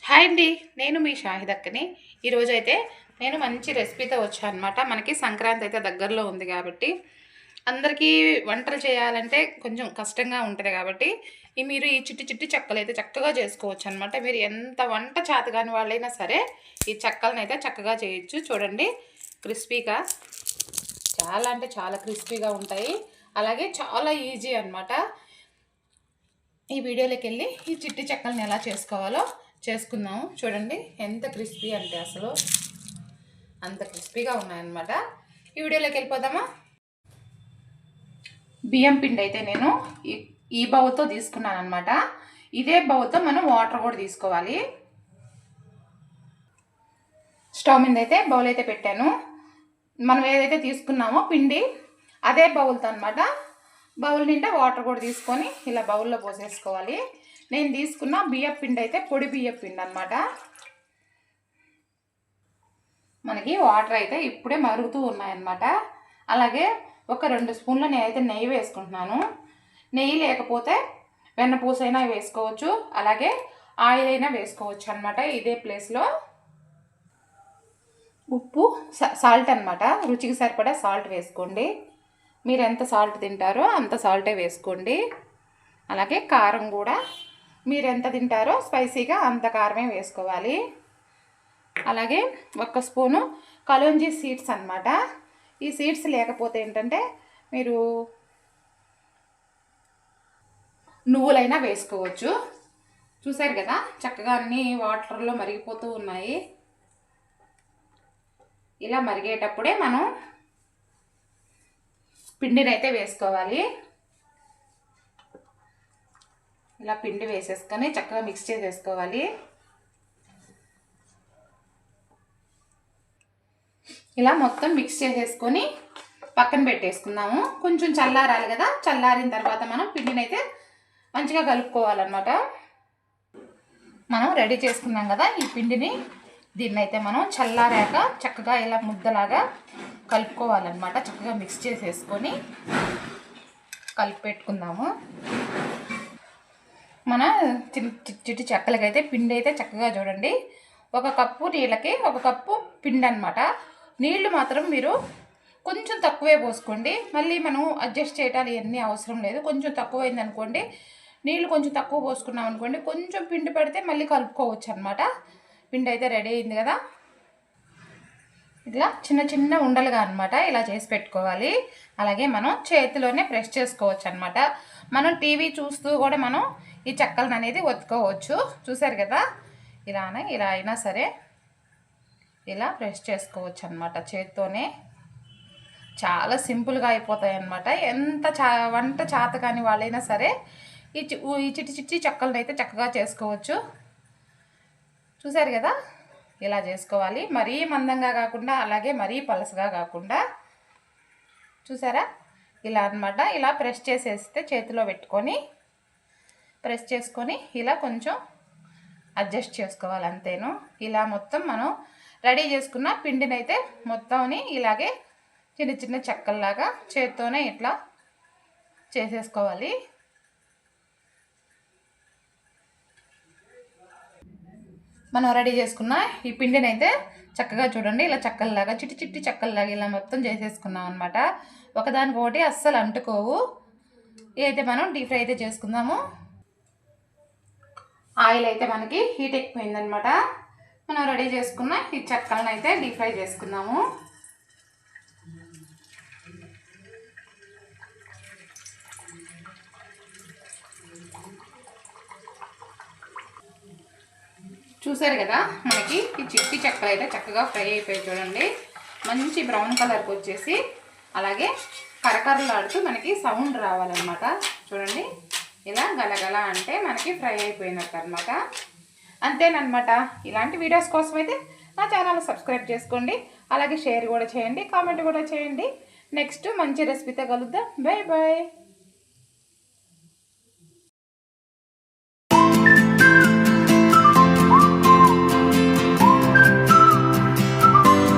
Hi అండి, నేను మీ షాహిదక్కని. ఈరోజైతే నేను మంచి రెసిపీతో వచ్చాను అనమాట. మనకి సంక్రాంతి అయితే దగ్గరలో ఉంది కాబట్టి అందరికీ వంటలు చేయాలంటే కొంచెం కష్టంగా ఉంటుంది కాబట్టి మీరు ఈ చిట్టి చిట్టి చెక్కలు అయితే చక్కగా చేసుకోవచ్చు అనమాట. మీరు ఎంత వంట చేతగాని వాళ్ళైనా సరే ఈ చెక్కలను అయితే చక్కగా చేయొచ్చు. చూడండి, క్రిస్పీగా చాలా అంటే చాలా క్రిస్పీగా ఉంటాయి. అలాగే చాలా ఈజీ అనమాట. ఈ వీడియోలోకి వెళ్ళి ఈ చిట్టి చెక్కలను ఎలా చేసుకోవాలో చేసుకుందాము. చూడండి ఎంత క్రిస్పీ అంటే అసలు అంత క్రిస్పీగా ఉన్నాయన్నమాట. ఈ వీడియోలోకి వెళ్ళిపోదామా. బియ్యం పిండి అయితే నేను ఈ బౌల్తో తీసుకున్నాను అనమాట. ఇదే బౌల్తో మనం వాటర్ కూడా తీసుకోవాలి. స్టవ్ మీద అయితే బౌల్ అయితే పెట్టాను. మనం ఏదైతే తీసుకున్నామో పిండి అదే బౌల్తో అనమాట. బౌల్ నిండా వాటర్ కూడా తీసుకొని ఇలా బౌల్లో పోసేసుకోవాలి. నేను తీసుకున్న బియ్యం పిండి అయితే పొడి బియ్యం పిండి అనమాట. మనకి వాటర్ అయితే ఇప్పుడే మరుగుతూ ఉన్నాయన్నమాట. అలాగే ఒక 2 స్పూన్ల నేనైతే నెయ్యి వేసుకుంటున్నాను. నెయ్యి లేకపోతే వెన్నపూసైనా వేసుకోవచ్చు, అలాగే ఆయిల్ అయినా వేసుకోవచ్చు అనమాట. ఇదే ప్లేస్లో ఉప్పు, సాల్ట్ అనమాట, రుచికి సరిపడా సాల్ట్ వేసుకోండి. మీరు ఎంత సాల్ట్ తింటారో అంత సాల్టే వేసుకోండి. అలాగే కారం కూడా మీరు ఎంత తింటారో స్పైసీగా అంత కారమే వేసుకోవాలి. అలాగే 1 స్పూను కలోంజీ సీడ్స్ అనమాట. ఈ సీడ్స్ లేకపోతే ఏంటంటే మీరు నువ్వులైనా వేసుకోవచ్చు. చూసారు కదా, చక్కగా అన్నీ వాటర్లో మరిగిపోతూ ఉన్నాయి. ఇలా మరిగేటప్పుడే మనం పిండిని అయితే వేసుకోవాలి. ఇలా పిండి వేసేసుకొని చక్కగా మిక్స్ చేసేసుకోవాలి. ఇలా మొత్తం మిక్స్ చేసేసుకొని పక్కన పెట్టేసుకుందాము. కొంచెం చల్లారాలి కదా, చల్లారిన తర్వాత మనం పిండిని అయితే మంచిగా కలుపుకోవాలన్నమాట. మనం రెడీ చేసుకున్నాం కదా ఈ పిండిని, దీన్ని అయితే మనం చల్లారాక చక్కగా ఇలా ముద్దలాగా కలుపుకోవాలన్నమాట. చక్కగా మిక్స్ చేసేసుకొని కలిపి పెట్టుకుందాము. మన చిట్టి చెక్కలకైతే పిండి అయితే చక్కగా చూడండి, 1 కప్పు నీళ్ళకి 1 కప్పు పిండి అనమాట. నీళ్లు మాత్రం మీరు కొంచెం తక్కువే పోసుకోండి. మళ్ళీ మనం అడ్జస్ట్ చేయటాలు ఇవన్నీ అవసరం లేదు. కొంచెం తక్కువైంది అనుకోండి, నీళ్ళు కొంచెం తక్కువ పోసుకున్నాం అనుకోండి, కొంచెం పిండి పెడితే మళ్ళీ కలుపుకోవచ్చు అనమాట. పిండి అయితే రెడీ అయింది కదా. ఇట్లా చిన్న చిన్న ఉండలుగా అనమాట ఇలా చేసి పెట్టుకోవాలి. అలాగే మనం చేతిలోనే ప్రెస్ చేసుకోవచ్చు అనమాట. మనం టీవీ చూస్తూ కూడా మనం ఈ చెక్కలను అనేది ఒత్తుకోవచ్చు. చూసారు కదా, ఇలా అయినా సరే ఇలా ప్రెస్ చేసుకోవచ్చు అనమాట. చేతితోనే చాలా సింపుల్గా అయిపోతాయి అన్నమాట. ఎంత వంట చేత కాని వాళ్ళైనా సరే ఈ చిట్టి చిట్టి చెక్కలను అయితే చక్కగా చేసుకోవచ్చు. చూసారు కదా, ఇలా చేసుకోవాలి. మరీ మందంగా కాకుండా అలాగే మరీ పలసగా కాకుండా. చూసారా, ఇలా అన్నమాట. ఇలా ప్రెస్ చేసేస్తే చేతిలో పెట్టుకొని ప్రెస్ చేసుకొని ఇలా కొంచెం అడ్జస్ట్ చేసుకోవాలి, అంతేను. ఇలా మొత్తం మనం రెడీ చేసుకున్న పిండిని అయితే మొత్తంని ఇలాగే చిన్న చిన్న చెక్కల్లాగా చేతితోనే ఇట్లా చేసేసుకోవాలి. మనం రెడీ చేసుకున్న ఈ పిండిని అయితే చక్కగా చూడండి ఇలా చెక్కల్లాగా చిట్టి చిట్టి చెక్కల్లాగా ఇలా మొత్తం చేసేసుకున్నాం అనమాట. ఒకదానికొకటి అస్సలు అంటుకోవు. ఇదైతే మనం డీప్ ఫ్రై అయితే చేసుకుందాము. ఆయిల్ అయితే మనకి హీట్ ఎక్కువైందనమాట. మనం రెడీ చేసుకున్న ఈ చెక్కలను అయితే డీప్ ఫ్రై చేసుకుందాము. చూసారు కదా, మనకి ఈ చిట్టి చెక్కలు అయితే చక్కగా ఫ్రై అయిపోయి చూడండి. మంచి బ్రౌన్ కలర్కి వచ్చేసి అలాగే కరకరలాడుతూ మనకి సౌండ్ రావాలన్నమాట. చూడండి, ఇలా గలగల అంటే మనకి ఫ్రై అయిపోయినట్టు అనమాట. అంతేనమాట. ఇలాంటి వీడియోస్ కోసం అయితే నా ఛానల్ సబ్స్క్రైబ్ చేసుకోండి. అలాగే షేర్ కూడా చేయండి, కామెంట్ కూడా చేయండి. నెక్స్ట్ మంచి రెసిపీతో కలుద్దాం. Bye bye.